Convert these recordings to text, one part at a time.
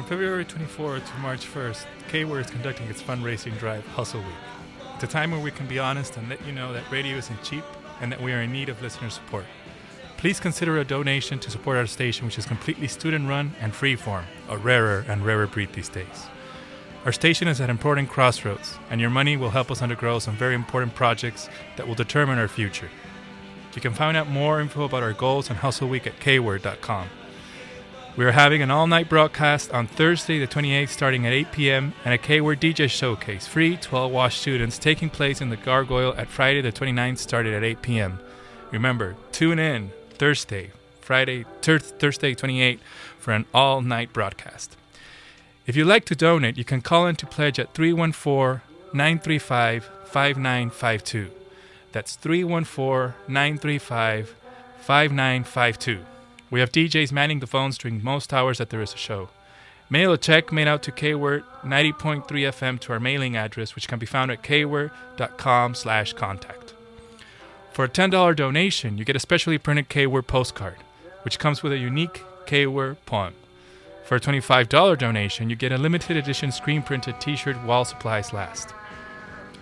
February 24th to March 1st, K-Word is conducting its fundraising drive, Hustle Week. It's a time where we can be honest and let you know that radio isn't cheap and that we are in need of listener support. Please consider a donation to support our station, which is completely student-run and free-form, a rarer and rarer breed these days. Our station is at important crossroads, and your money will help us undergo some very important projects that will determine our future. You can find out more info about our goals and Hustle Week at kword.com. We are having an all-night broadcast on Thursday the 28th starting at 8 p.m. and a K-Word DJ showcase, free to all WASH students, taking place in the Gargoyle at Friday the 29th started at 8 p.m. Remember, tune in Thursday 28th for an all-night broadcast. If you'd like to donate, you can call in to pledge at 314-935-5952. That's 314-935-5952. We have DJs manning the phones during most hours that there is a show. Mail a check made out to K-Word 90.3 FM to our mailing address, which can be found at kword.com/contact. For a $10 donation, you get a specially printed K-Word postcard, which comes with a unique K-Word poem. For a $25 donation, you get a limited edition screen-printed t-shirt while supplies last.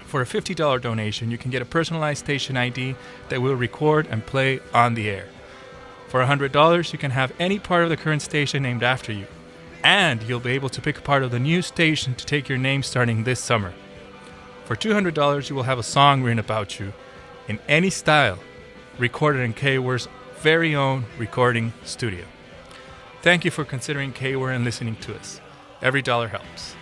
For a $50 donation, you can get a personalized station ID that will record and play on the air. For $100, you can have any part of the current station named after you. And you'll be able to pick a part of the new station to take your name starting this summer. For $200, you will have a song written about you in any style, recorded in K-Word's very own recording studio. Thank you for considering K-Word and listening to us. Every dollar helps.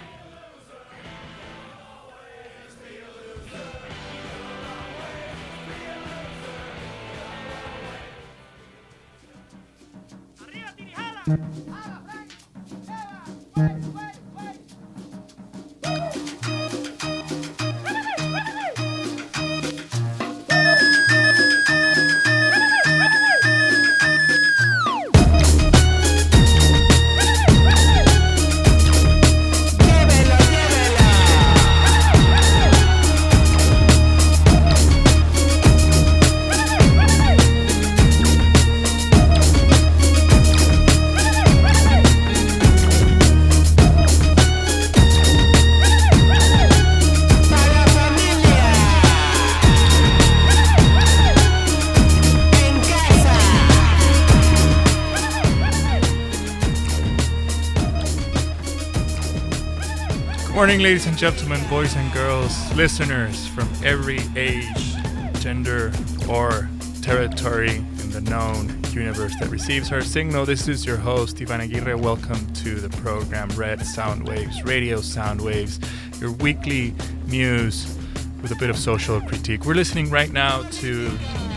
Good morning, ladies and gentlemen, boys and girls, listeners from every age, gender, or territory in the known universe that receives our signal. This is your host, Ivan Aguirre. Welcome to the program Red Sound Waves, Radio Sound Waves, your weekly news with a bit of social critique. We're listening right now to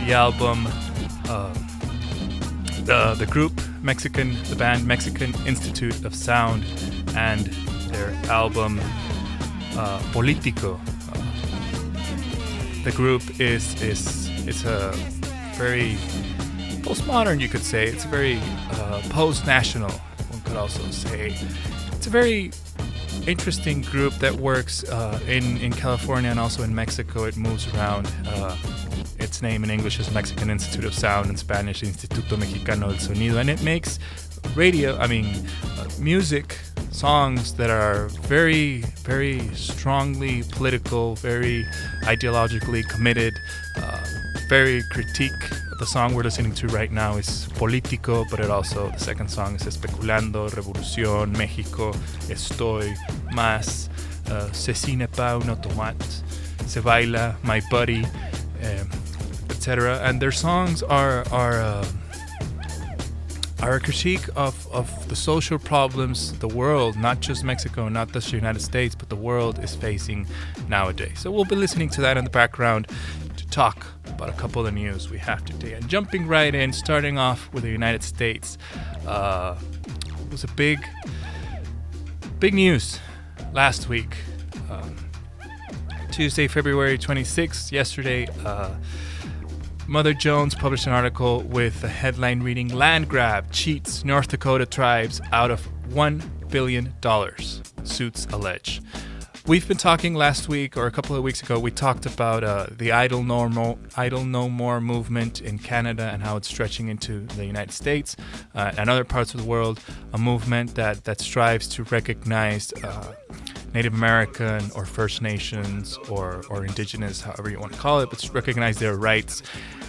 the album, the band Mexican Institute of Sound, and their album Politico. The group is a very postmodern, you could say. It's a very post-national, one could also say. It's a very interesting group that works in California and also in Mexico. It moves around. Its name in English is Mexican Institute of Sound, in Spanish Instituto Mexicano del Sonido, and it makes music, songs that are very, very strongly political, very ideologically committed, very critique. The song we're listening to right now is Politico, but the second song is Especulando, Revolución, México, Estoy, Más, Cecine pa un automate, Se baila, My Buddy, etc. And their songs are a critique of the social problems the world, not just Mexico, not just the United States, but the world is facing nowadays. So we'll be listening to that in the background to talk about a couple of the news we have today. And jumping right in, starting off with the United States, it was a big news last week. Tuesday, February 26th, yesterday, Mother Jones published an article with the headline reading, "Land Grab Cheats North Dakota Tribes Out of $1 billion, Suits Allege." We've been talking last week or a couple of weeks ago. We talked about the Idle No More movement in Canada and how it's stretching into the United States and other parts of the world. A movement that strives to recognize Native American or First Nations or Indigenous, however you want to call it, but recognize their rights.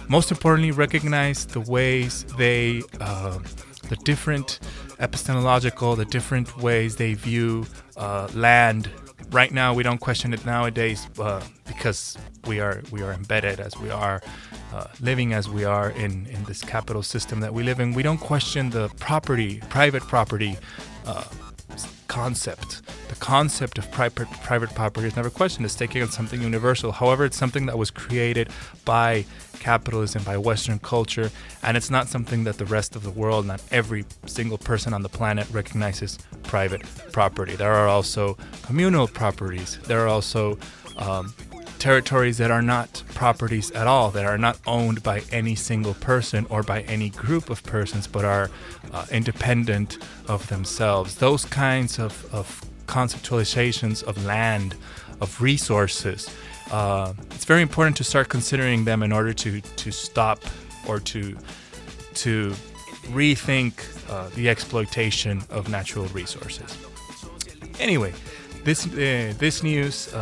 Most importantly, recognize the ways they, the different epistemological, the different ways they view land. Right now, we don't question it nowadays because we are embedded as we are, living as we are in this capital system that we live in. We don't question the private property concept. The concept of private property is never questioned. It's taken on something universal. However, it's something that was created by capitalism, by Western culture, and it's not something that the rest of the world, not every single person on the planet recognizes private property. There are also communal properties. There are also territories that are not properties at all, that are not owned by any single person or by any group of persons, but are independent of themselves. Those kinds of conceptualizations of land, of resources, it's very important to start considering them in order to stop or to rethink the exploitation of natural resources. Anyway, this news,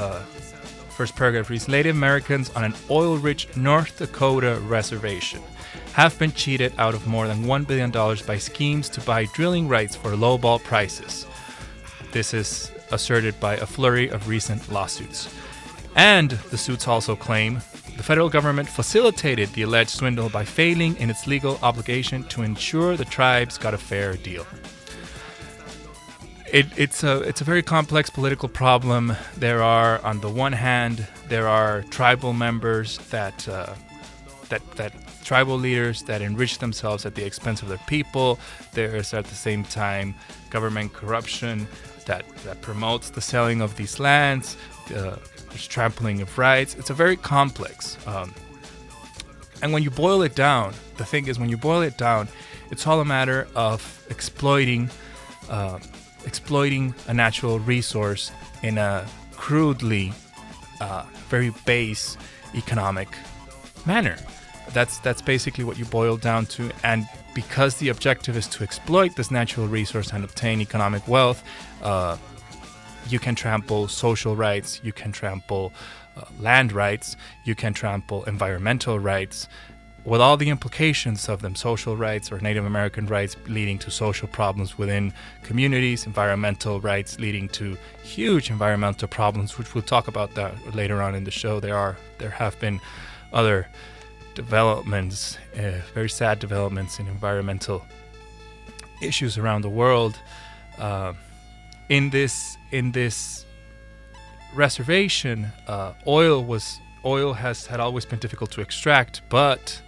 first paragraph reads, Native Americans on an oil-rich North Dakota reservation have been cheated out of more than $1 billion by schemes to buy drilling rights for lowball prices. This is asserted by a flurry of recent lawsuits. And the suits also claim the federal government facilitated the alleged swindle by failing in its legal obligation to ensure the tribes got a fair deal. It's a very complex political problem. There are, on the one hand, there are tribal members that tribal leaders that enrich themselves at the expense of their people. There is at the same time government corruption that promotes the selling of these lands. There's trampling of rights. It's a very complex. And when you boil it down, the thing is, when you boil it down, it's all a matter of exploiting a natural resource in a crudely, very base economic manner. That's basically what you boil down to. And because the objective is to exploit this natural resource and obtain economic wealth, you can trample social rights, you can trample land rights, you can trample environmental rights, with all the implications of them, social rights or Native American rights leading to social problems within communities, environmental rights leading to huge environmental problems, which we'll talk about that later on in the show. There have been other developments, very sad developments in environmental issues around the world. In this reservation, oil had always been difficult to extract, but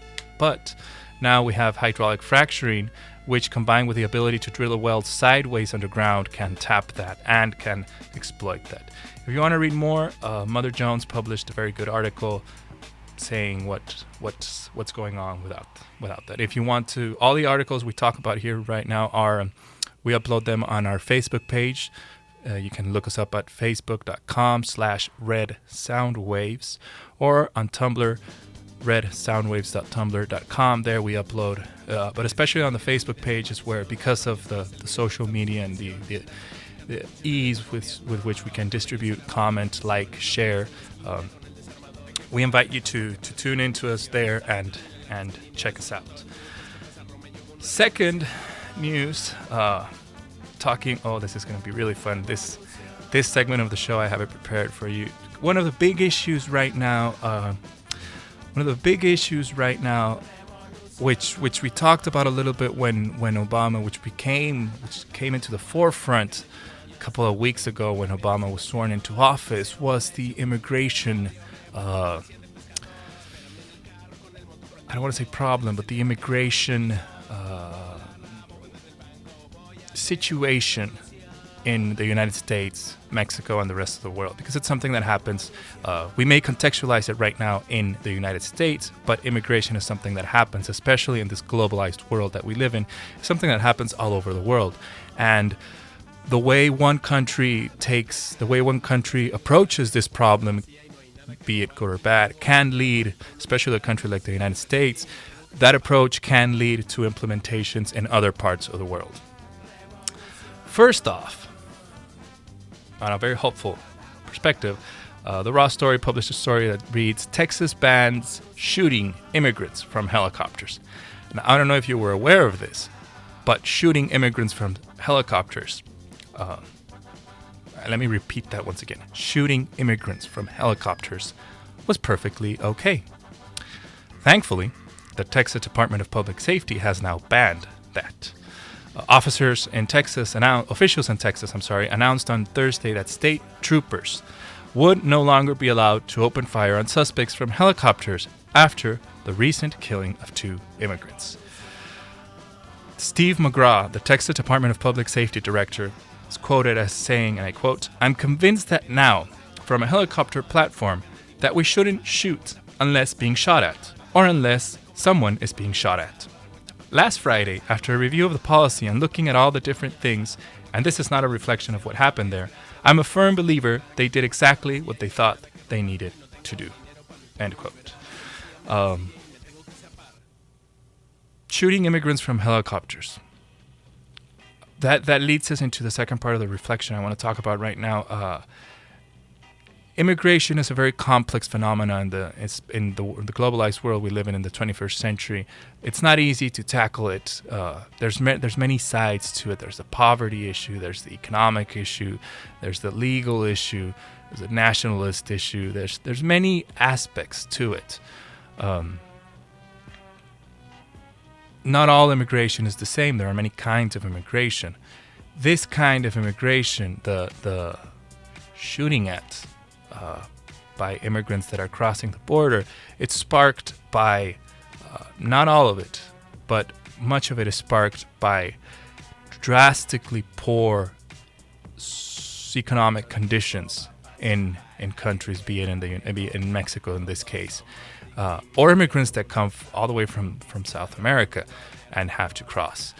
now we have hydraulic fracturing, which combined with the ability to drill a well sideways underground can tap that and can exploit that. If you want to read more, Mother Jones published a very good article saying what's going on without that. If you want to, all the articles we talk about here right now we upload them on our Facebook page. You can look us up at facebook.com/redsoundwaves or on Tumblr, redsoundwaves.tumblr.com. There we upload, but especially on the Facebook page is where, because of the social media and the ease with which we can distribute, comment, like, share, we invite you to tune into us there and check us out. Second news, this is going to be really fun. This segment of the show, I have it prepared for you. One of the big issues right now, which we talked about a little bit when Obama, which came into the forefront a couple of weeks ago when Obama was sworn into office, was the immigration. I don't want to say problem, but the immigration situation in the United States, Mexico, and the rest of the world, because it's something that happens. We may contextualize it right now in the United States, but immigration is something that happens, especially in this globalized world that we live in, something that happens all over the world. And the way one country approaches this problem, be it good or bad, can lead, especially a country like the United States, that approach can lead to implementations in other parts of the world. First off, on a very hopeful perspective, the Raw Story published a story that reads, Texas bans shooting immigrants from helicopters. Now, I don't know if you were aware of this, but shooting immigrants from helicopters, let me repeat that once again. Shooting immigrants from helicopters was perfectly okay. Thankfully, the Texas Department of Public Safety has now banned that. Officials in Texas announced on Thursday that state troopers would no longer be allowed to open fire on suspects from helicopters after the recent killing of 2 immigrants. Steve McGraw, the Texas Department of Public Safety director, is quoted as saying, and I quote, "I'm convinced that now, from a helicopter platform, that we shouldn't shoot unless being shot at, or unless someone is being shot at. Last Friday, after a review of the policy and looking at all the different things, and this is not a reflection of what happened there, I'm a firm believer they did exactly what they thought they needed to do." End quote. Shooting immigrants from helicopters. That leads us into the second part of the reflection I want to talk about right now. Immigration is a very complex phenomenon in the globalized world we live in the 21st century. It's not easy to tackle it. There's many sides to it. There's the poverty issue. There's the economic issue. There's the legal issue. There's a nationalist issue. There's many aspects to it. Not all immigration is the same. There are many kinds of immigration. This kind of immigration, the shooting at by immigrants that are crossing the border, it's sparked by, not all of it, but much of it is sparked by drastically poor economic conditions in countries, be it in Mexico in this case. Or immigrants that come all the way from South America and have to cross.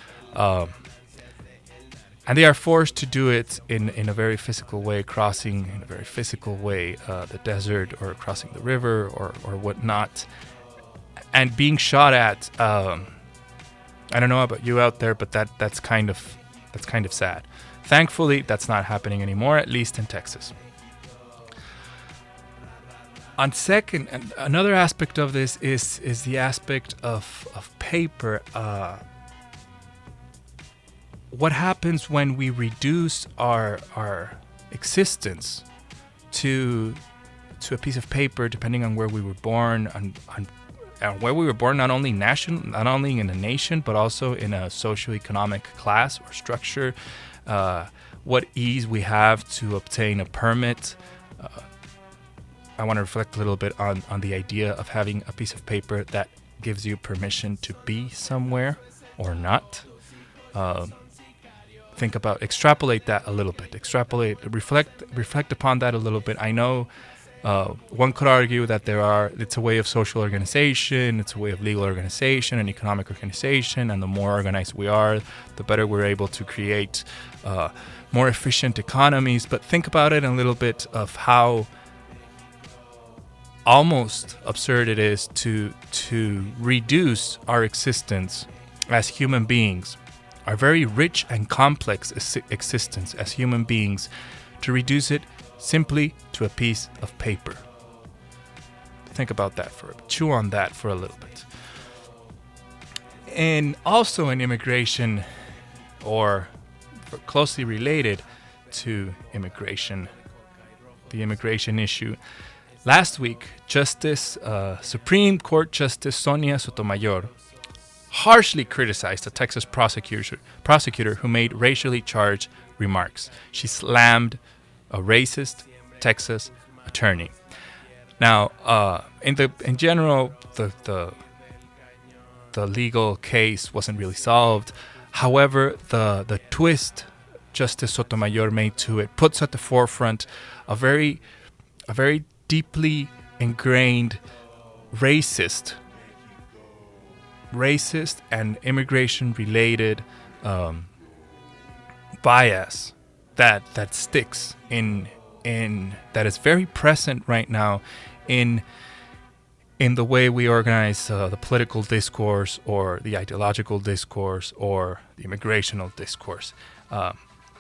And they are forced to do it in a very physical way, crossing in a very physical way the desert or crossing the river or whatnot. And being shot at, I don't know about you out there, but that's kind of sad. Thankfully, that's not happening anymore, at least in Texas. On second, another aspect of this is the aspect of paper. What happens when we reduce our existence to a piece of paper, depending on where we were born, and where we were born, not only in a nation, but also in a socioeconomic class or structure. What ease we have to obtain a permit. I want to reflect a little bit on the idea of having a piece of paper that gives you permission to be somewhere or not. Extrapolate that a little bit. Reflect upon that a little bit. I know one could argue that it's a way of social organization, it's a way of legal organization and economic organization, and the more organized we are, the better we're able to create more efficient economies. But think about it a little bit of how almost absurd it is to reduce our existence as human beings, our very rich and complex existence as human beings, to reduce it simply to a piece of paper. Think about that chew on that for a little bit. And also in immigration, or closely related to immigration, the immigration issue. Last week, Supreme Court Justice Sonia Sotomayor harshly criticized a Texas prosecutor who made racially charged remarks. She slammed a racist Texas attorney. Now, in general, the legal case wasn't really solved. However, the twist Justice Sotomayor made to it puts at the forefront a very deeply ingrained racist and immigration-related bias that sticks in that is very present right now in the way we organize the political discourse or the ideological discourse or the immigrational discourse.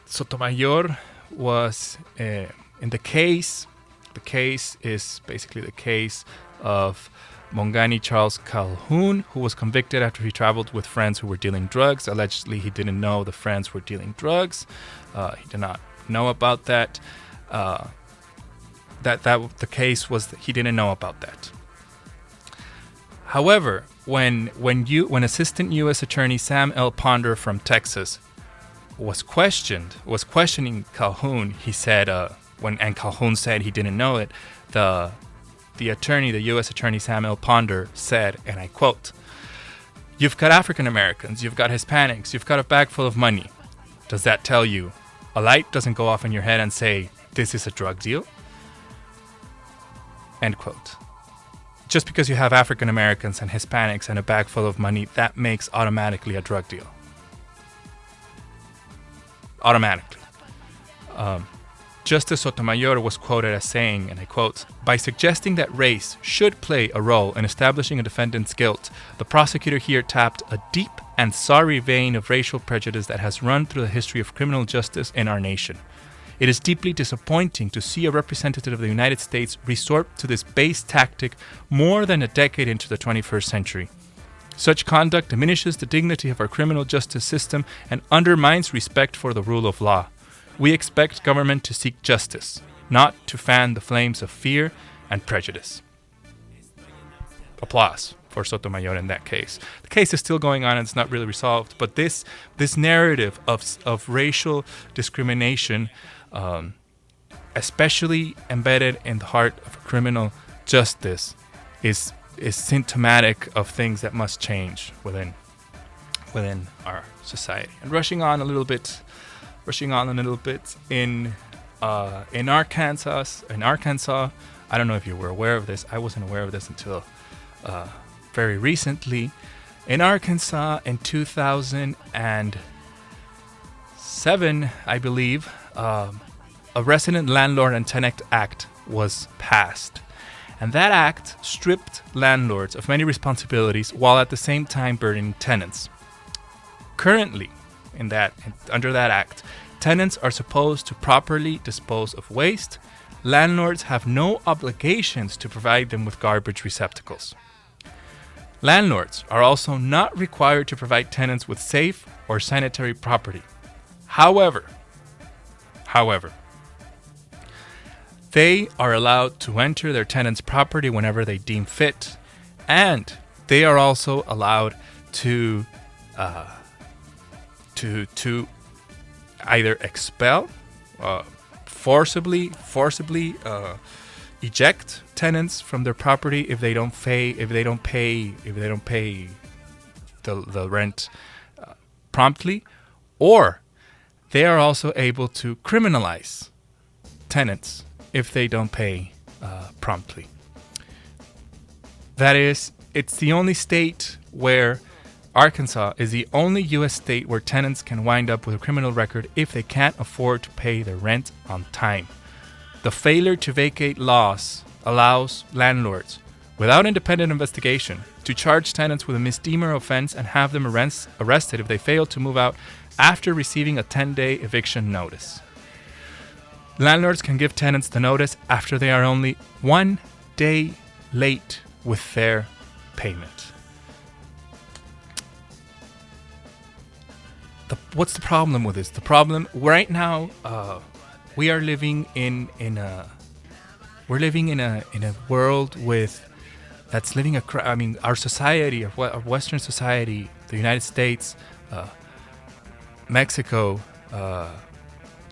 Sotomayor was in the case. The case is basically the case of Mongani Charles Calhoun, who was convicted after he traveled with friends who were dealing drugs. Allegedly, he didn't know the friends were dealing drugs. He did not know about that. The case was that he didn't know about that. However, when Assistant U.S. Attorney Sam L. Ponder from Texas was questioning Calhoun, he said and Calhoun said he didn't know it, the U.S. Attorney Sam L. Ponder said, and I quote, "You've got African Americans, you've got Hispanics, you've got a bag full of money. Does that tell you a light doesn't go off in your head and say, this is a drug deal?" End quote. Just because you have African Americans and Hispanics and a bag full of money, that makes automatically a drug deal. Automatically. Justice Sotomayor was quoted as saying, and I quote, "By suggesting that race should play a role in establishing a defendant's guilt, the prosecutor here tapped a deep and sorry vein of racial prejudice that has run through the history of criminal justice in our nation. It is deeply disappointing to see a representative of the United States resort to this base tactic more than a decade into the 21st century. Such conduct diminishes the dignity of our criminal justice system and undermines respect for the rule of law. We expect government to seek justice, not to fan the flames of fear and prejudice." Applause for Sotomayor in that case. The case is still going on and it's not really resolved, but this narrative of racial discrimination, especially embedded in the heart of criminal justice, is symptomatic of things that must change within our society. And rushing on a little bit in Arkansas. I don't know if you were aware of this. I wasn't aware of this until very recently. In Arkansas, in 2007, I believe, a Resident Landlord and Tenant Act was passed. And that act stripped landlords of many responsibilities while at the same time burdening tenants. Currently, under that act, tenants are supposed to properly dispose of waste. Landlords have no obligations to provide them with garbage receptacles. Landlords are also not required to provide tenants with safe or sanitary property. However, they are allowed to enter their tenants' property whenever they deem fit, and they are also allowed to either expel, forcibly eject tenants from their property if they don't pay the rent promptly, or they are also able to criminalize tenants if they don't pay promptly. That is, it's the only state where Arkansas is the only U.S. state where tenants can wind up with a criminal record if they can't afford to pay their rent on time. The failure to vacate laws allows landlords, without independent investigation, to charge tenants with a misdemeanor offense and have them arrested if they fail to move out after receiving a 10-day eviction notice. Landlords can give tenants the notice after they are only 1 day late with their payment. What's the problem with this? The problem right now, we are living in a world that's living our society, our Western society, the United States, Mexico,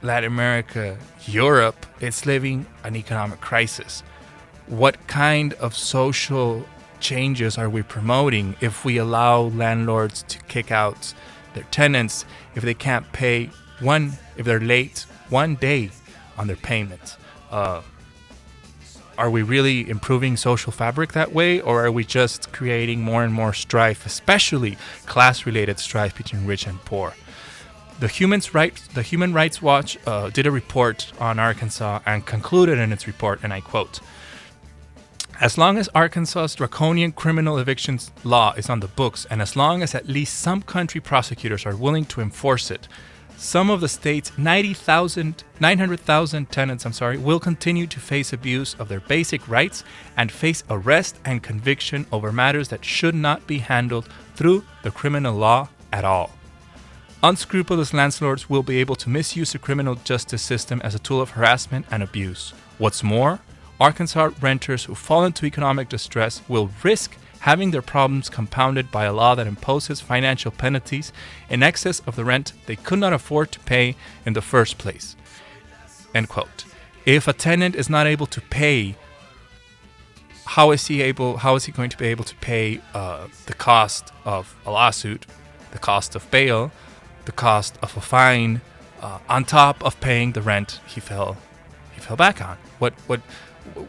Latin America, Europe, it's living an economic crisis. What kind of social changes are we promoting if we allow landlords to kick out their tenants if they can't pay if they're late 1 day on their payments? Are we really improving social fabric that way, or are we just creating more and more strife, especially class-related strife between rich and poor? The Human Rights Watch did a report on Arkansas and concluded in its report, and I quote, "As long as Arkansas's draconian criminal evictions law is on the books, and as long as at least some country prosecutors are willing to enforce it, some of the state's 900,000 tenants will continue to face abuse of their basic rights and face arrest and conviction over matters that should not be handled through the criminal law at all. Unscrupulous landlords will be able to misuse the criminal justice system as a tool of harassment and abuse. What's more, Arkansas renters who fall into economic distress will risk having their problems compounded by a law that imposes financial penalties in excess of the rent they could not afford to pay in the first place." End quote. If a tenant is not able to pay, how is he going to be able to pay the cost of a lawsuit, the cost of bail, the cost of a fine, on top of paying the rent he fell back on?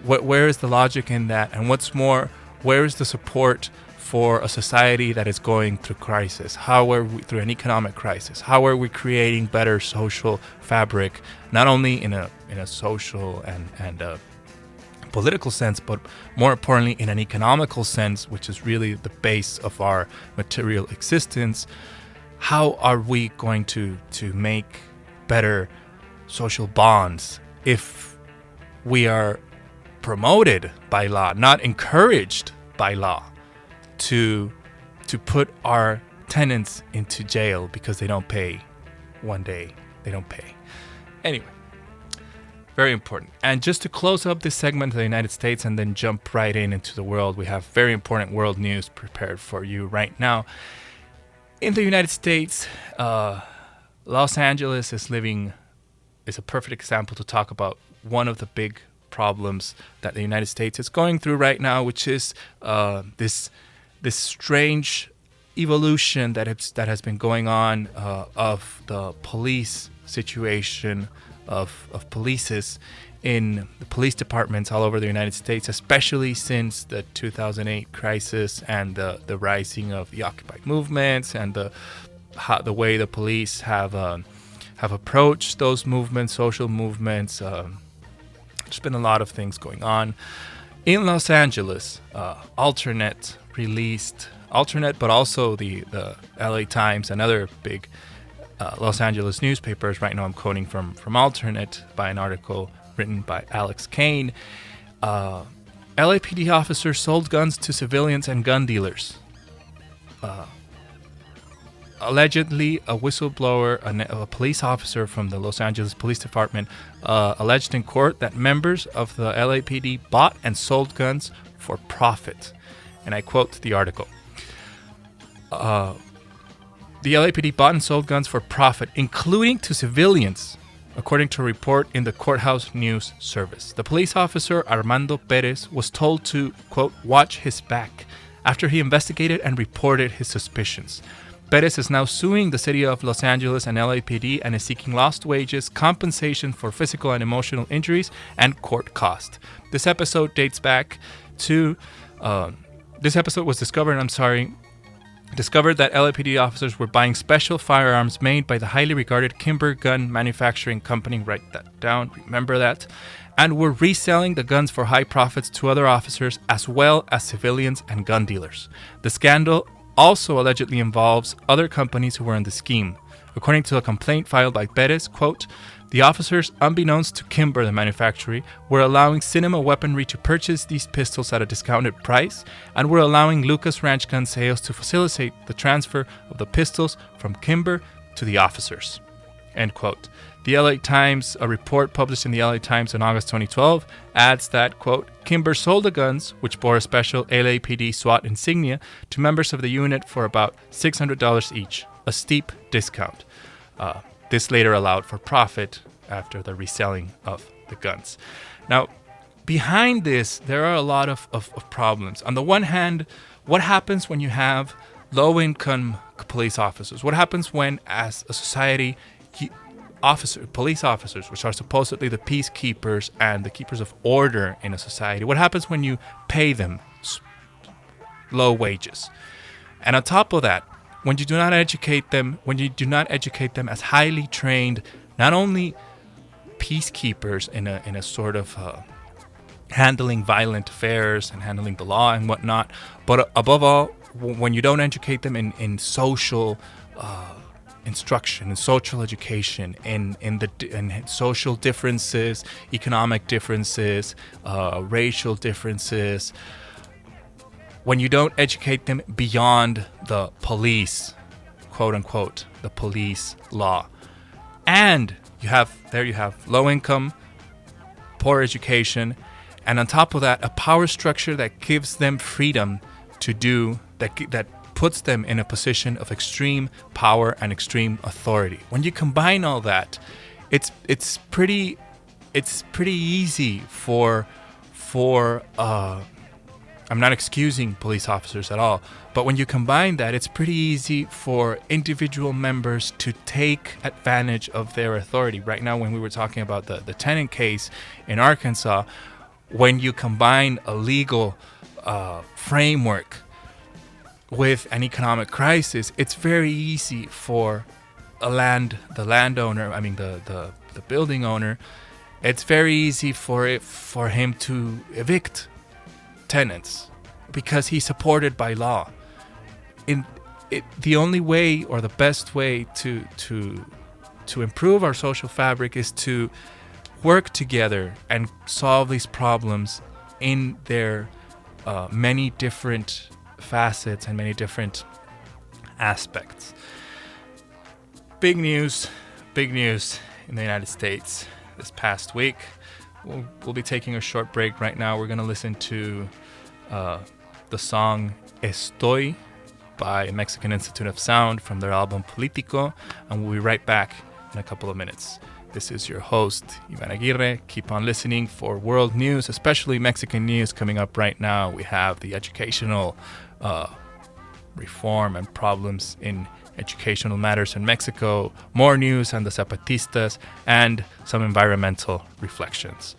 Where is the logic in that? And what's more, where is the support for a society that is going through crisis? How are we through an economic crisis? How are we creating better social fabric, not only in a social and political sense, but more importantly in an economical sense, which is really the base of our material existence? How are we going to make better social bonds if we are promoted by law, not encouraged by law, to put our tenants into jail because they don't pay one day? They don't pay. Anyway, very important. And just to close up this segment of the United States and then jump right into the world, we have very important world news prepared for you right now. In the United States, Los Angeles is a perfect example to talk about one of the big problems that the United States is going through right now, which is this strange evolution that has been going on of the police situation, of polices in the police departments all over the United States, especially since the 2008 crisis and the rising of the Occupy movements and the way the police have approached those movements, social movements. There's been a lot of things going on. In Los Angeles, Alternate, but also the LA Times and other big Los Angeles newspapers. Right now I'm quoting from Alternate by an article written by Alex Kane. LAPD officers sold guns to civilians and gun dealers. Allegedly, a whistleblower, a police officer from the Los Angeles Police Department, alleged in court that members of the LAPD bought and sold guns for profit. And I quote the article. The LAPD bought and sold guns for profit, including to civilians, according to a report in the Courthouse News Service. The police officer, Armando Perez, was told to, quote, watch his back after he investigated and reported his suspicions. Perez is now suing the city of Los Angeles and LAPD and is seeking lost wages, compensation for physical and emotional injuries, and court cost. This episode dates back to... this episode was discovered that LAPD officers were buying special firearms made by the highly regarded Kimber Gun Manufacturing Company, write that down, remember that, and were reselling the guns for high profits to other officers as well as civilians and gun dealers. The scandal also allegedly involves other companies who were in the scheme. According to a complaint filed by Perez, quote, the officers, unbeknownst to Kimber, the manufacturer, were allowing Cinema Weaponry to purchase these pistols at a discounted price and were allowing Lucas Ranch Gun Sales to facilitate the transfer of the pistols from Kimber to the officers. End quote. The LA Times, a report published in the LA Times in August 2012, adds that, quote, Kimber sold the guns, which bore a special LAPD SWAT insignia, to members of the unit for about $600 each, a steep discount. This later allowed for profit after the reselling of the guns. Now, behind this, there are a lot of problems. On the one hand, what happens when you have low-income police officers? What happens when, as a society, police officers, which are supposedly the peacekeepers and the keepers of order in a society, what happens when you pay them low wages? And on top of that, when you do not educate them, as highly trained, not only peacekeepers in a sort of handling violent affairs and handling the law and whatnot, but above all, when you don't educate them in social instruction, in social education, in social differences, economic differences, racial differences, when you don't educate them beyond the police, quote unquote, the police law, and you have low income, poor education, and on top of that, a power structure that gives them freedom to do that puts them in a position of extreme power and extreme authority. When you combine all that, it's pretty easy for I'm not excusing police officers at all, but when you combine that, it's pretty easy for individual members to take advantage of their authority. Right now, when we were talking about the tenant case in Arkansas, when you combine a legal framework with an economic crisis, it's very easy for the building owner, it's very easy for him to evict tenants because he's supported by law. The only way, or the best way to improve our social fabric is to work together and solve these problems in their many different facets and many different aspects. Big news in the United States this past week. We'll be taking a short break right now. We're going to listen to the song Estoy by Mexican Institute of Sound from their album Politico, and we'll be right back in a couple of minutes. This is your host, Ivan Aguirre. Keep on listening for world news, especially Mexican news coming up right now. We have the educational reform and problems in educational matters in Mexico, more news on the Zapatistas, and some environmental reflections.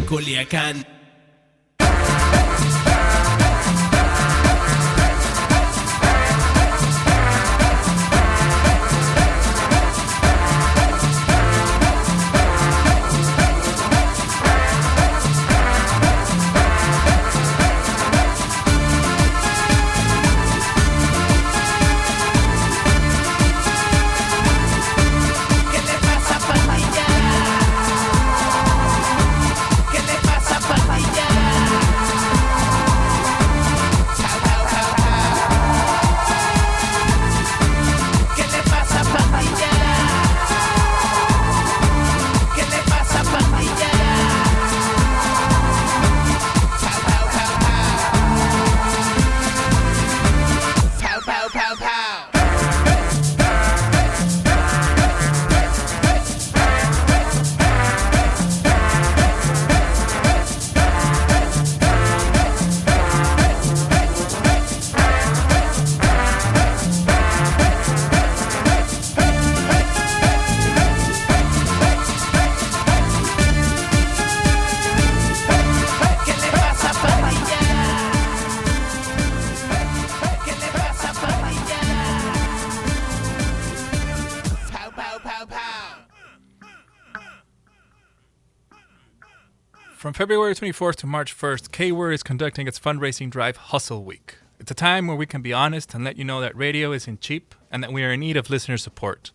Culiacán. ¿Qué le pasa, From February 24th to March 1st, K-Word is conducting its fundraising drive Hustle Week. It's a time where we can be honest and let you know that radio isn't cheap and that we are in need of listener support.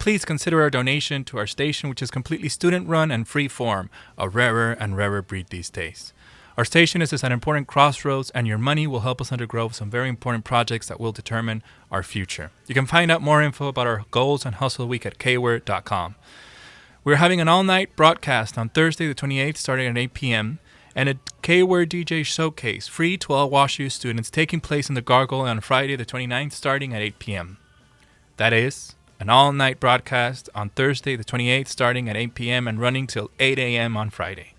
Please consider our donation to our station, which is completely student-run and free-form, a rarer and rarer breed these days. Our station is at an important crossroads, and your money will help us undergo some very important projects that will determine our future. You can find out more info about our goals and Hustle Week at kword.com. We're having an all-night broadcast on Thursday the 28th starting at 8 p.m. and a K-Word DJ showcase free to all WashU students taking place in the Gargoyle on Friday the 29th starting at 8 p.m. That is an all-night broadcast on Thursday the 28th starting at 8 p.m. and running till 8 a.m. on Friday.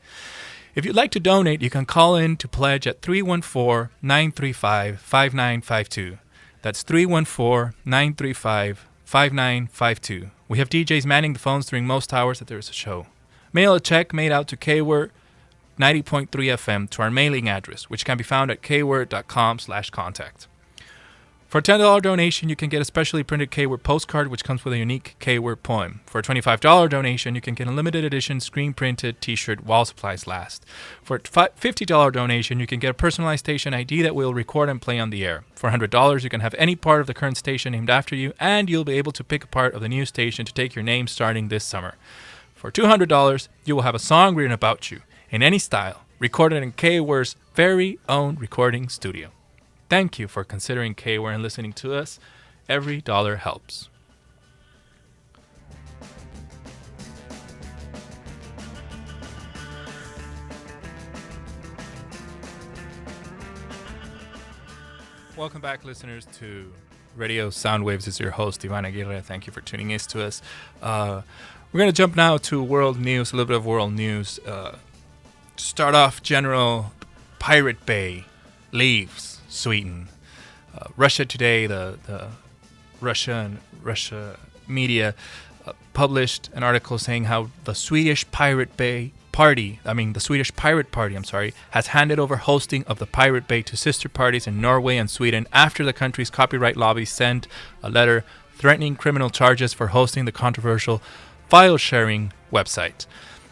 If you'd like to donate, you can call in to pledge at 314-935-5952. That's 314-935-5952. We have DJs manning the phones during most hours that there is a show. Mail a check made out to K-Word 90.3 FM to our mailing address, which can be found at kword.com/contact. For a $10 donation, you can get a specially printed K-Word postcard, which comes with a unique K-Word poem. For a $25 donation, you can get a limited edition screen-printed t-shirt while supplies last. For a $50 donation, you can get a personalized station ID that we'll record and play on the air. For $100, you can have any part of the current station named after you, and you'll be able to pick a part of the new station to take your name starting this summer. For $200, you will have a song written about you, in any style, recorded in K-Word's very own recording studio. Thank you for considering K-Word and listening to us. Every dollar helps. Welcome back, listeners, to Radio Sound Waves. This is your host, Ivan Aguirre. Thank you for tuning in to us. We're going to jump now to world news, a little bit of world news. To start off, General Pirate Bay leaves Sweden. Russia Today, the Russia media, published an article saying how the Swedish Pirate Party, has handed over hosting of the Pirate Bay to sister parties in Norway and Sweden after the country's copyright lobby sent a letter threatening criminal charges for hosting the controversial file-sharing website.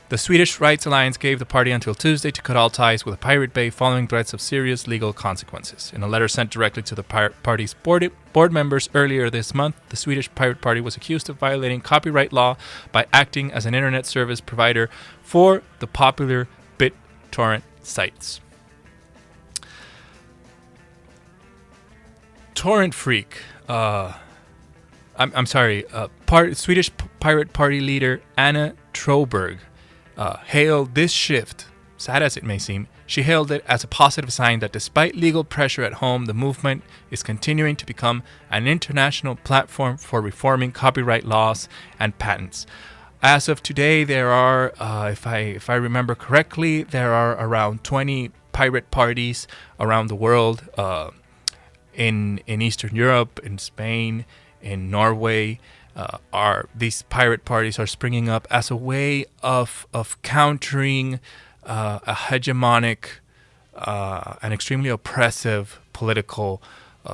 The Swedish Rights Alliance gave the party until Tuesday to cut all ties with the Pirate Bay following threats of serious legal consequences. In a letter sent directly to the party's board members earlier this month, the Swedish Pirate Party was accused of violating copyright law by acting as an internet service provider for the popular BitTorrent sites. Torrent Freak, Swedish Pirate Party leader Anna Troberg hailed this shift, sad as it may seem, she hailed it as a positive sign that despite legal pressure at home, the movement is continuing to become an international platform for reforming copyright laws and patents. As of today, there are, if I remember correctly, there are around 20 pirate parties around the world, in Eastern Europe, in Spain, in Norway. These pirate parties are springing up as a way of countering a hegemonic and extremely oppressive political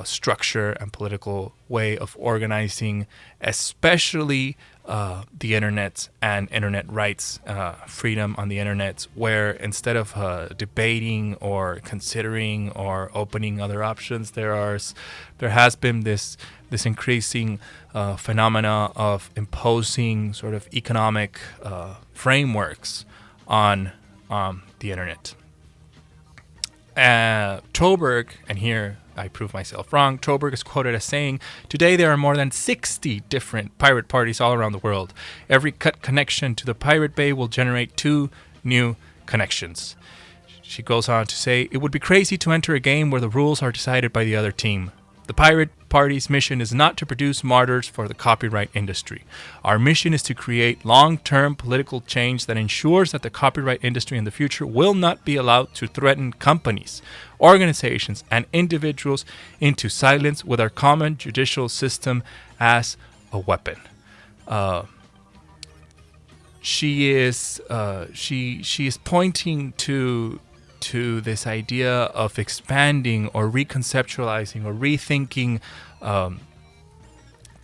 structure and political way of organizing, especially the internet and internet rights, freedom on the internet, where instead of debating or considering or opening other options, there has been this increasing phenomena of imposing sort of economic frameworks on the internet. Troberg, and here I prove myself wrong, Troberg is quoted as saying, "Today there are more than 60 different pirate parties all around the world. Every cut connection to the Pirate Bay will generate 2 new connections." She goes on to say, "It would be crazy to enter a game where the rules are decided by the other team. The Pirate Party's mission is not to produce martyrs for the copyright industry. Our mission is to create long-term political change that ensures that the copyright industry in the future will not be allowed to threaten companies, organizations, and individuals into silence with our common judicial system as a weapon." She is pointing to this idea of expanding or reconceptualizing or rethinking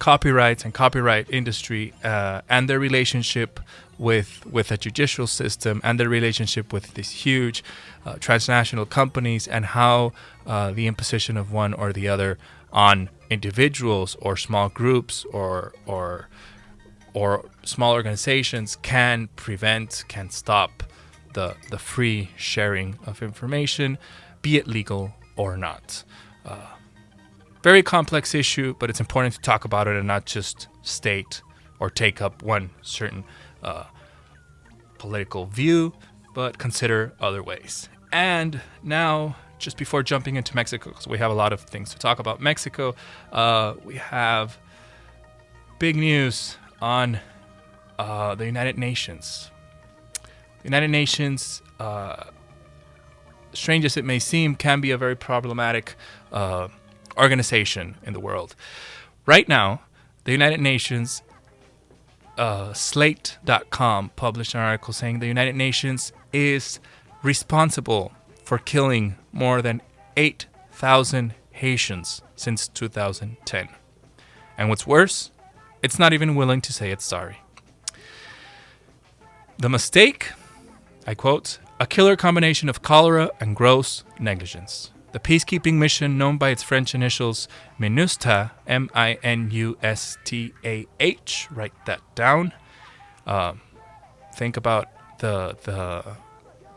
copyrights and copyright industry and their relationship with a judicial system and their relationship with these huge transnational companies, and how the imposition of one or the other on individuals or small groups or small organizations can stop the free sharing of information, be it legal or not. Very complex issue, but it's important to talk about it and not just state or take up one certain political view, but consider other ways. And now, just before jumping into Mexico, because we have a lot of things to talk about Mexico, we have big news on the United Nations. The United Nations, strange as it may seem, can be a very problematic organization in the world. Right now, the United Nations, Slate.com published an article saying the United Nations is responsible for killing more than 8,000 Haitians since 2010. And what's worse, it's not even willing to say it's sorry. The mistake, I quote, "a killer combination of cholera and gross negligence." The peacekeeping mission, known by its French initials MINUSTAH, MINUSTAH, write that down. Think about the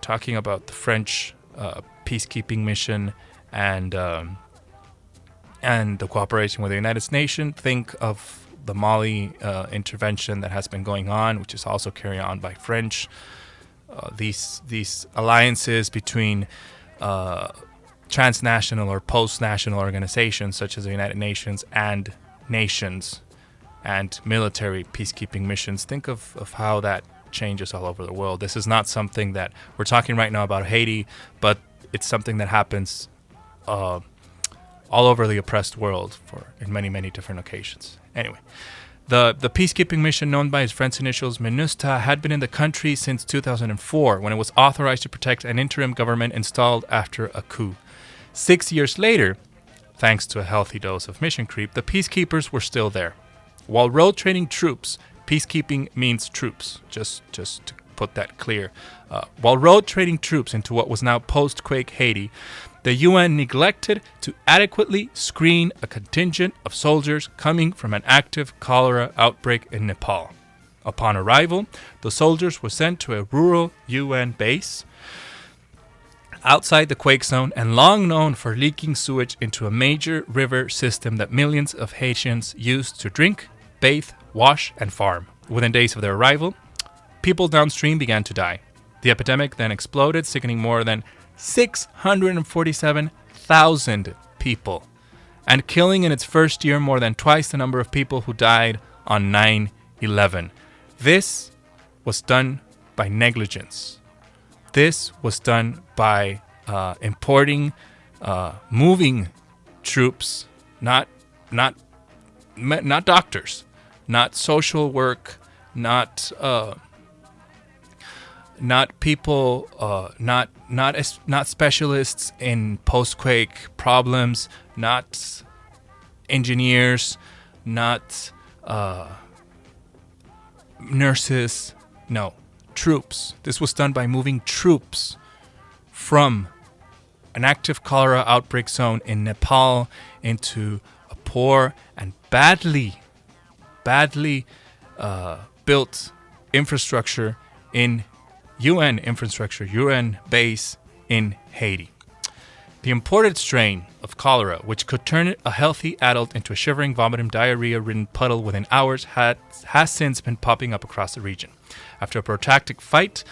talking about the French peacekeeping mission and the cooperation with the United Nations. Think of the Mali intervention that has been going on, which is also carried on by French. These alliances between transnational or post-national organizations such as the United Nations and nations and military peacekeeping missions. Think of how that changes all over the world. This is not something that we're talking right now about Haiti, but it's something that happens all over the oppressed world in many, many different occasions. Anyway, the peacekeeping mission, known by its French initials MINUSTAH, had been in the country since 2004, when it was authorized to protect an interim government installed after a coup. 6 years later, thanks to a healthy dose of mission creep, the peacekeepers were still there. While rotating troops, peacekeeping means troops, just to put that clear. While rotating troops into what was now post-quake Haiti, the UN neglected to adequately screen a contingent of soldiers coming from an active cholera outbreak in Nepal. Upon arrival, the soldiers were sent to a rural UN base outside the quake zone and long known for leaking sewage into a major river system that millions of Haitians used to drink, bathe, wash, and farm. Within days of their arrival, people downstream began to die. The epidemic then exploded, sickening more than 647,000 people, and killing in its first year more than twice the number of people who died on 9/11. This was done by negligence. This was done by moving troops, not doctors, not social work, not people, not specialists in post-quake problems, not engineers, not nurses. No, troops. This was done by moving troops from an active cholera outbreak zone in Nepal into a poor and badly built infrastructure UN base in Haiti. The imported strain of cholera, which could turn a healthy adult into a shivering, vomiting, diarrhea-ridden puddle within hours, has since been popping up across the region. After a protracted fight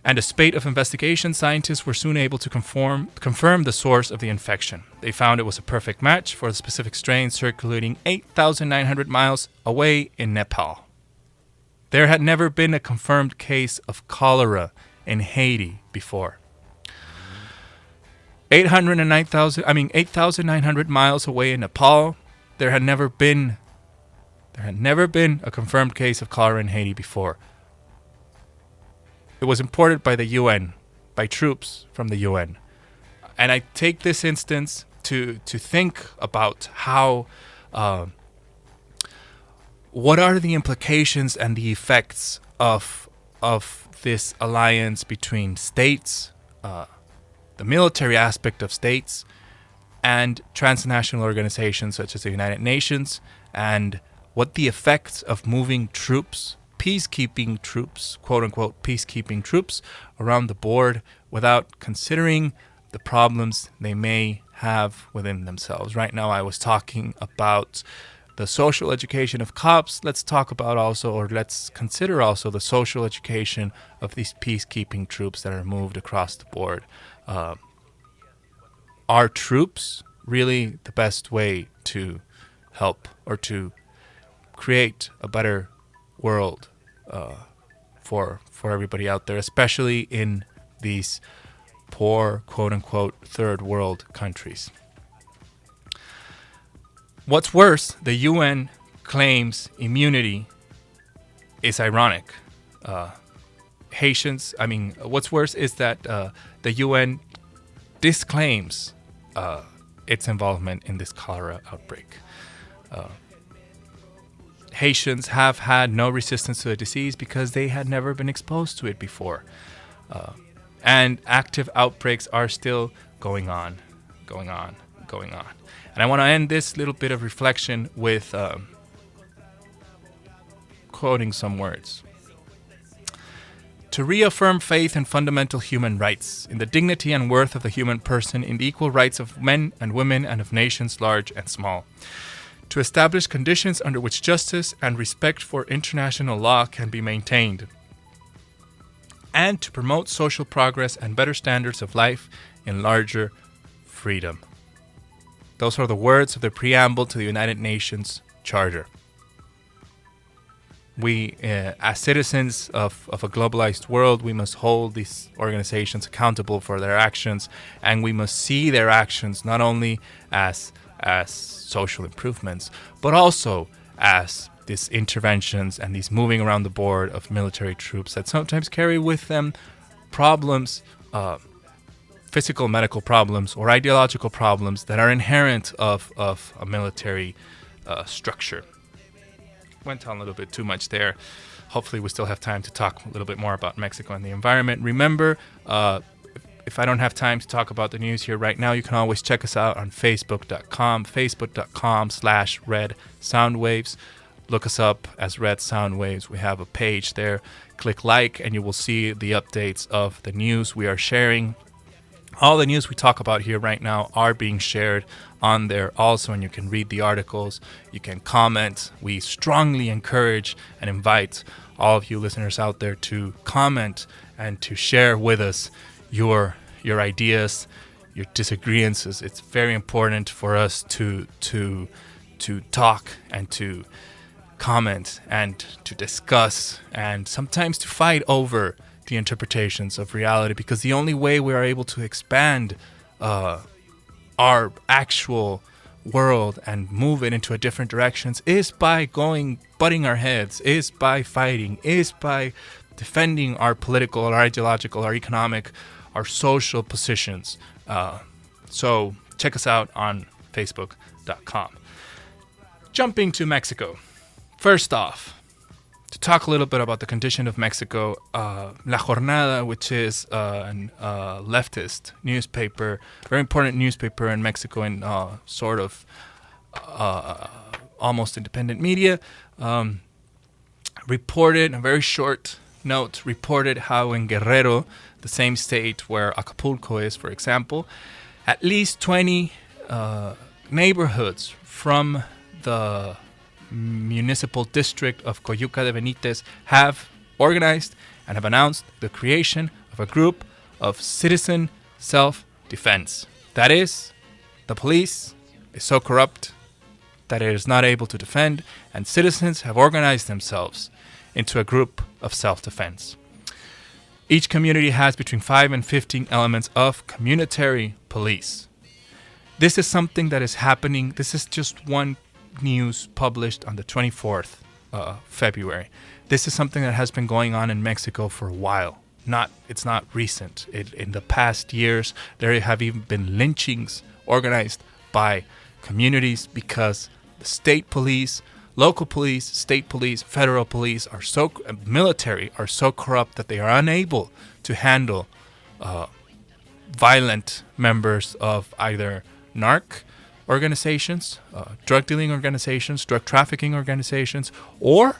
and a spate of investigations, scientists were soon able to confirm the source of the infection. They found it was a perfect match for the specific strain circulating 8,900 miles away in Nepal. There had never been a confirmed case of cholera in Haiti before. 8,900 miles away in Nepal, there had never been a confirmed case of cholera in Haiti before. It was imported by the UN, by troops from the UN. And I take this instance to think about how what are the implications and the effects of this alliance between states, the military aspect of states, and transnational organizations such as the United Nations, and what the effects of moving troops, peacekeeping troops, quote-unquote peacekeeping troops, around the board without considering the problems they may have within themselves. Right now I was talking about the social education of cops. Let's talk about also, or let's consider also, the social education of these peacekeeping troops that are moved across the board. Are troops really the best way to help or to create a better world for everybody out there, especially in these poor, quote-unquote, third world countries? What's worse, the UN claims immunity is ironic. What's worse is that the UN disclaims its involvement in this cholera outbreak. Haitians have had no resistance to the disease because they had never been exposed to it before. And active outbreaks are still going on. And I want to end this little bit of reflection with quoting some words. To reaffirm faith in fundamental human rights, in the dignity and worth of the human person, in the equal rights of men and women and of nations large and small. To establish conditions under which justice and respect for international law can be maintained. And to promote social progress and better standards of life in larger freedom. Those are the words of the preamble to the United Nations Charter. We, as citizens of a globalized world, we must hold these organizations accountable for their actions, and we must see their actions not only as social improvements, but also as these interventions and these moving around the board of military troops that sometimes carry with them problems, physical medical problems or ideological problems that are inherent of a military structure. Went on a little bit too much there. Hopefully we still have time to talk a little bit more about Mexico and the environment. Remember, if I don't have time to talk about the news here right now, you can always check us out on facebook.com/Red Sound Waves. Look us up as Red Sound Waves. We have a page there. Click like and you will see the updates of the news we are sharing. All the news we talk about here right now are being shared on there also, and you can read the articles, you can comment. We strongly encourage and invite all of you listeners out there to comment and to share with us your ideas, your disagreements. It's very important for us to talk and to comment and to discuss and sometimes to fight over the interpretations of reality, because the only way we are able to expand our actual world and move it into a different directions is by butting our heads, is by fighting, is by defending our political, our ideological, our economic, our social positions. So check us out on facebook.com. Jumping to Mexico. First off, to talk a little bit about the condition of Mexico, La Jornada, which is a leftist newspaper, very important newspaper in Mexico and sort of almost independent media, reported, a very short note, reported how in Guerrero, the same state where Acapulco is, for example, at least 20 neighborhoods from the municipal district of Coyuca de Benítez have organized and have announced the creation of a group of citizen self-defense. That is, the police is so corrupt that it is not able to defend, and citizens have organized themselves into a group of self-defense. Each community has between 5 and 15 elements of communitary police. This is something that is happening. This is just one news published on the 24th February. This is something that has been going on in Mexico for a while. It's not recent. In the past years, there have even been lynchings organized by communities because the state police Local police, state police, federal police military are so corrupt that they are unable to handle violent members of either narc organizations, drug dealing organizations, drug trafficking organizations, or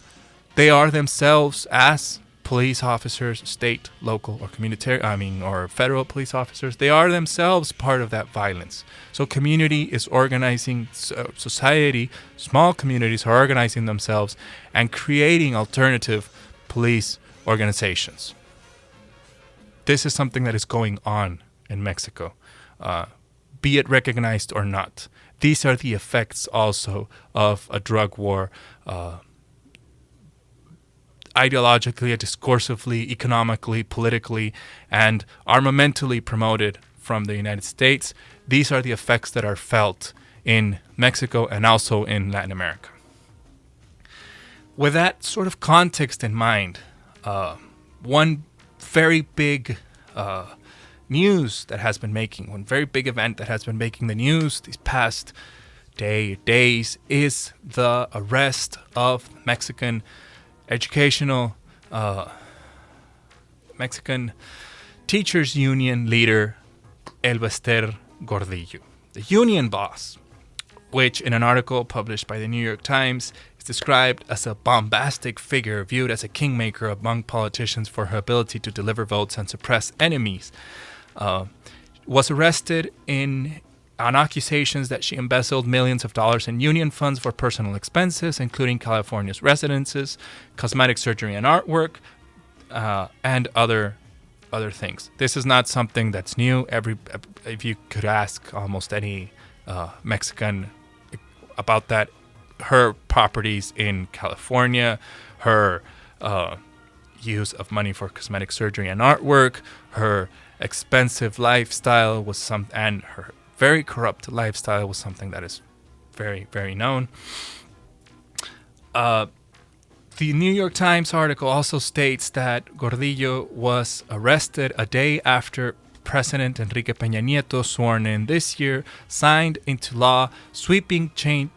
they are themselves, as police officers, state, local, or or federal police officers, they are themselves part of that violence. So community is organizing, society, small communities are organizing themselves and creating alternative police organizations. This is something that is going on in Mexico, be it recognized or not. These are the effects also of a drug war, ideologically, discursively, economically, politically, and armamentally promoted from the United States. These are the effects that are felt in Mexico and also in Latin America. With that sort of context in mind, one very big news that has been making, one very big event that has been making the news these past days is the arrest of Mexican Mexican Teachers Union leader Elbester Gordillo. The union boss, which in an article published by the New York Times is described as a bombastic figure viewed as a kingmaker among politicians for her ability to deliver votes and suppress enemies, was arrested on accusations that she embezzled millions of dollars in union funds for personal expenses, including California's residences, cosmetic surgery and artwork, and other things. This is not something that's new. If you could ask almost any Mexican about that, her properties in California, her use of money for cosmetic surgery and artwork, her expensive lifestyle and her very corrupt lifestyle was something that is very, very known. The New York Times article also states that Gordillo was arrested a day after President Enrique Peña Nieto, sworn in this year, signed into law sweeping changes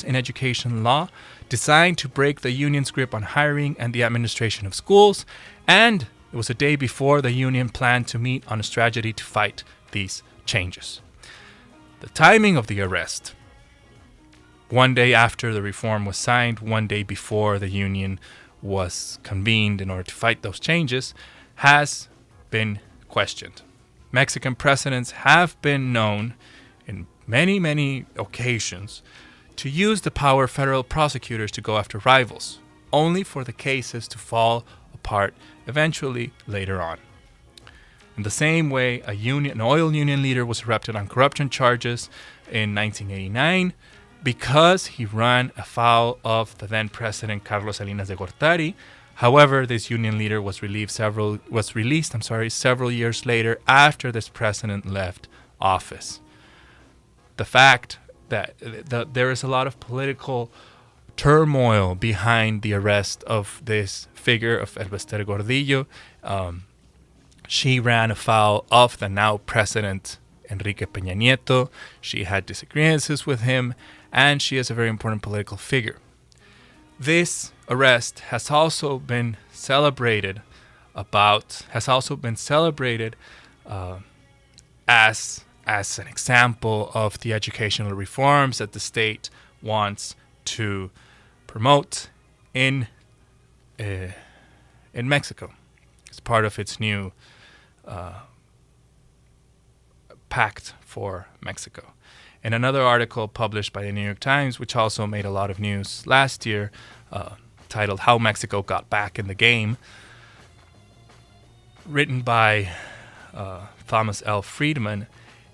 in education law designed to break the union's grip on hiring and the administration of schools, and it was a day before the union planned to meet on a strategy to fight these changes. The timing of the arrest, one day after the reform was signed, one day before the union was convened in order to fight those changes, has been questioned. Mexican presidents have been known in many, many occasions to use the power of federal prosecutors to go after rivals, only for the cases to fall apart eventually later on. In the same way, an oil union leader was arrested on corruption charges in 1989 because he ran afoul of the then president Carlos Salinas de Gortari. However, this union leader was released several years later after this president left office. The fact that there is a lot of political turmoil behind the arrest of this figure of Elbester Gordillo. She ran afoul of the now president Enrique Peña Nieto. She had disagreements with him, and she is a very important political figure. This arrest has also been celebrated as an example of the educational reforms that the state wants to promote in Mexico. It's part of its new pact for Mexico. In another article published by the New York Times, which also made a lot of news last year, titled How Mexico Got Back in the Game, written by Thomas L. Friedman,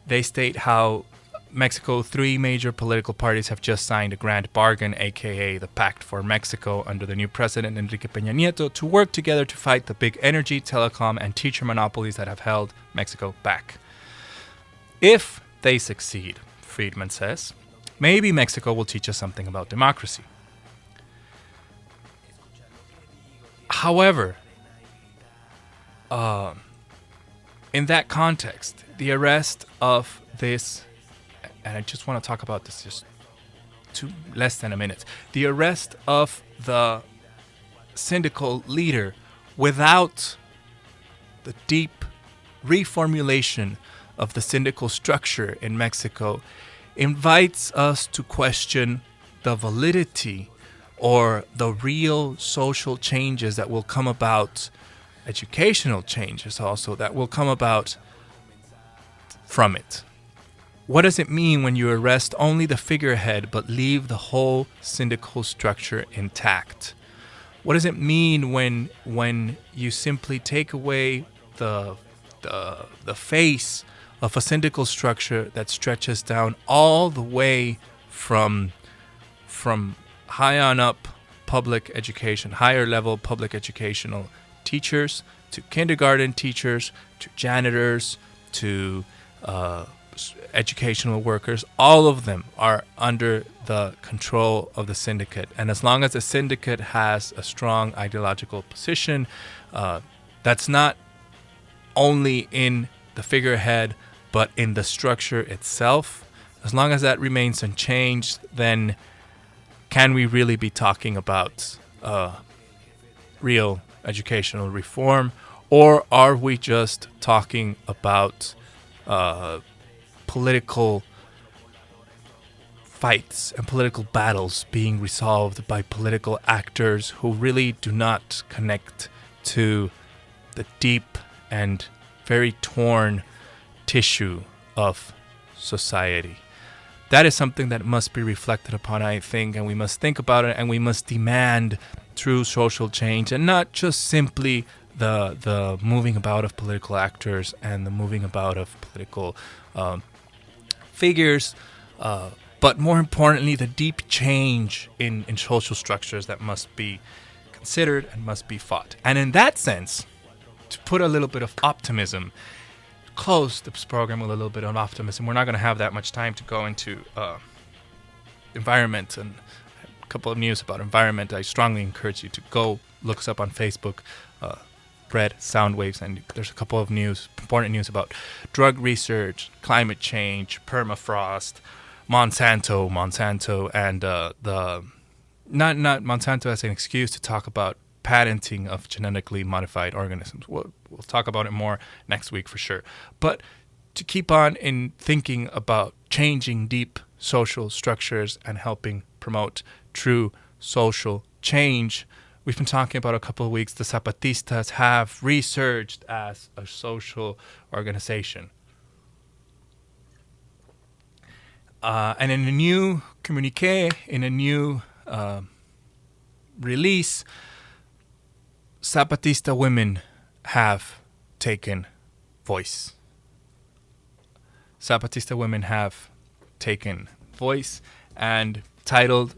they state how Mexico, 3 major political parties have just signed a grand bargain, aka the Pact for Mexico, under the new president Enrique Peña Nieto, to work together to fight the big energy, telecom, and teacher monopolies that have held Mexico back. If they succeed, Friedman says, maybe Mexico will teach us something about democracy. However, in that context, the arrest of this, and I just want to talk about this just to less than a minute. The arrest of the syndical leader without the deep reformulation of the syndical structure in Mexico invites us to question the validity or the real social changes that will come about, educational changes also that will come about from it. What does it mean when you arrest only the figurehead but leave the whole syndical structure intact? What does it mean when you simply take away the face of a syndical structure that stretches down all the way from high on up public education, higher level public educational teachers, to kindergarten teachers, to janitors, to educational workers? All of them are under the control of the syndicate. And as long as the syndicate has a strong ideological position, that's not only in the figurehead, but in the structure itself, as long as that remains unchanged, then can we really be talking about real educational reform? Or are we just talking about political fights and political battles being resolved by political actors who really do not connect to the deep and very torn tissue of society? That is something that must be reflected upon, I think, and we must think about it, and we must demand true social change, and not just simply the moving about of political actors and the moving about of political figures, but more importantly, the deep change in social structures that must be considered and must be fought. And in that sense, to put a little bit of optimism, close this program with a little bit of optimism. We're not going to have that much time to go into environment and a couple of news about environment. I strongly encourage you to go look us up on Facebook, read Sound Waves, and there's a couple of important news about drug research, climate change, permafrost, Monsanto, and not Monsanto as an excuse to talk about patenting of genetically modified organisms. We'll talk about it more next week for sure. But to keep on in thinking about changing deep social structures and helping promote true social change, we've been talking about a couple of weeks. The Zapatistas have resurged as a social organization. And in a new communique, in a new release, Zapatista women have taken voice. Zapatista women have taken voice and titled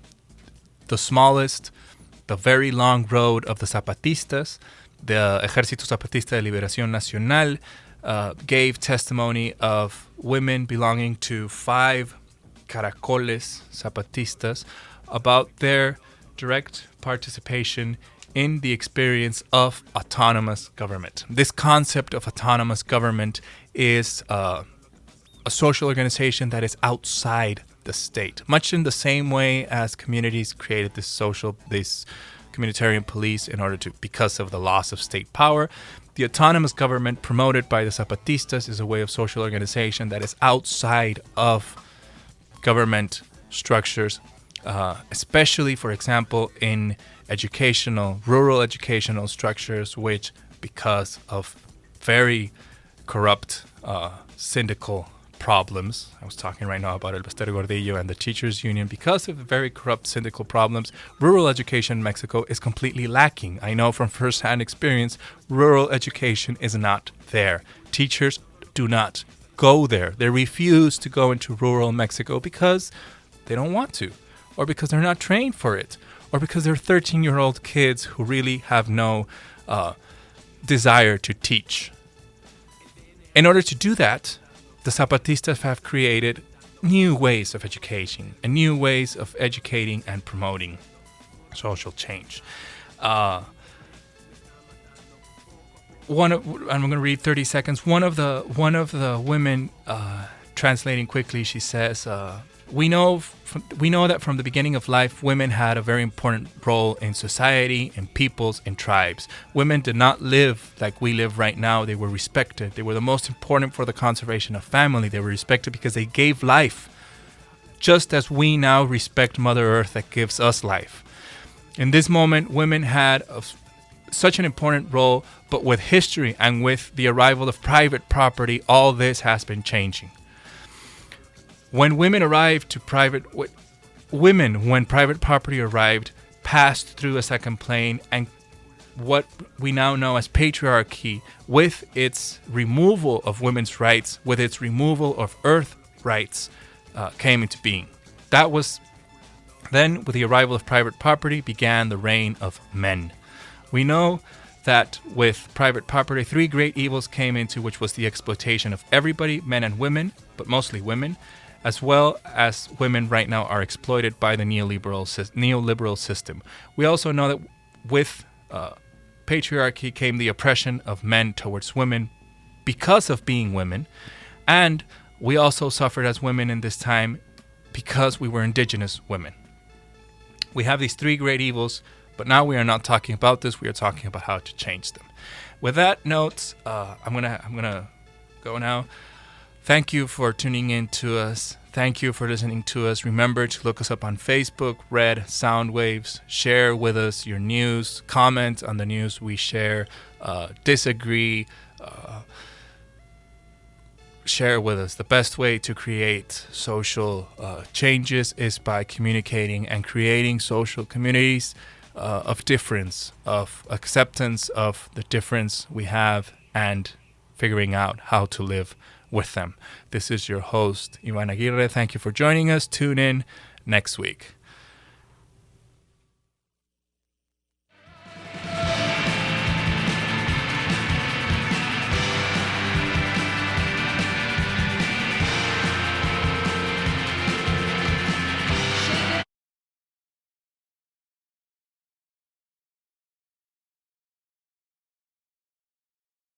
The Smallest, the Very Long Road of the Zapatistas. The Ejército Zapatista de Liberación Nacional gave testimony of women belonging to 5 caracoles Zapatistas about their direct participation in the experience of autonomous government. This concept of autonomous government is a social organization that is outside the state, much in the same way as communities created this communitarian police in order to, because of the loss of state power. The autonomous government promoted by the Zapatistas is a way of social organization that is outside of government structures, especially, for example, in rural educational structures, which, because of very corrupt syndical problems, I was talking right now about El Bester Gordillo and the teachers union, because of very corrupt syndical problems, rural education in Mexico is completely lacking. I know from firsthand experience, rural education is not there. Teachers do not go there. They refuse to go into rural Mexico because they don't want to, or because they're not trained for it, or because they're 13-year-old kids who really have no desire to teach. In order to do that, the Zapatistas have created new ways of education and new ways of educating and promoting social change. I'm going to read 30 seconds. One of the women, translating quickly, she says, we know that from the beginning of life, women had a very important role in society, in peoples, in tribes. Women did not live like we live right now. They were respected. They were the most important for the conservation of family. They were respected because they gave life, just as we now respect Mother Earth that gives us life. In this moment, women had such an important role, but with history and with the arrival of private property, all this has been changing. When women arrived to when private property arrived, passed through a second plane, and what we now know as patriarchy, with its removal of women's rights, with its removal of earth rights, came into being. That was then, with the arrival of private property, began the reign of men. We know that with private property, three great evils came into, which was the exploitation of everybody, men and women, but mostly women, as well as women right now are exploited by the neoliberal system. We also know that with patriarchy came the oppression of men towards women because of being women, and we also suffered as women in this time because we were indigenous women. We have these three great evils, but now we are not talking about this. We are talking about how to change them. With that note, I'm gonna go now. Thank you for tuning in to us. Thank you for listening to us. Remember to look us up on Facebook, Red Sound Waves. Share with us your news. Comment on the news we share. Disagree. Share with us. The best way to create social changes is by communicating and creating social communities of difference, of acceptance of the difference we have, and figuring out how to live with them. This is your host, Ivan Aguirre. Thank you for joining us. Tune in next week.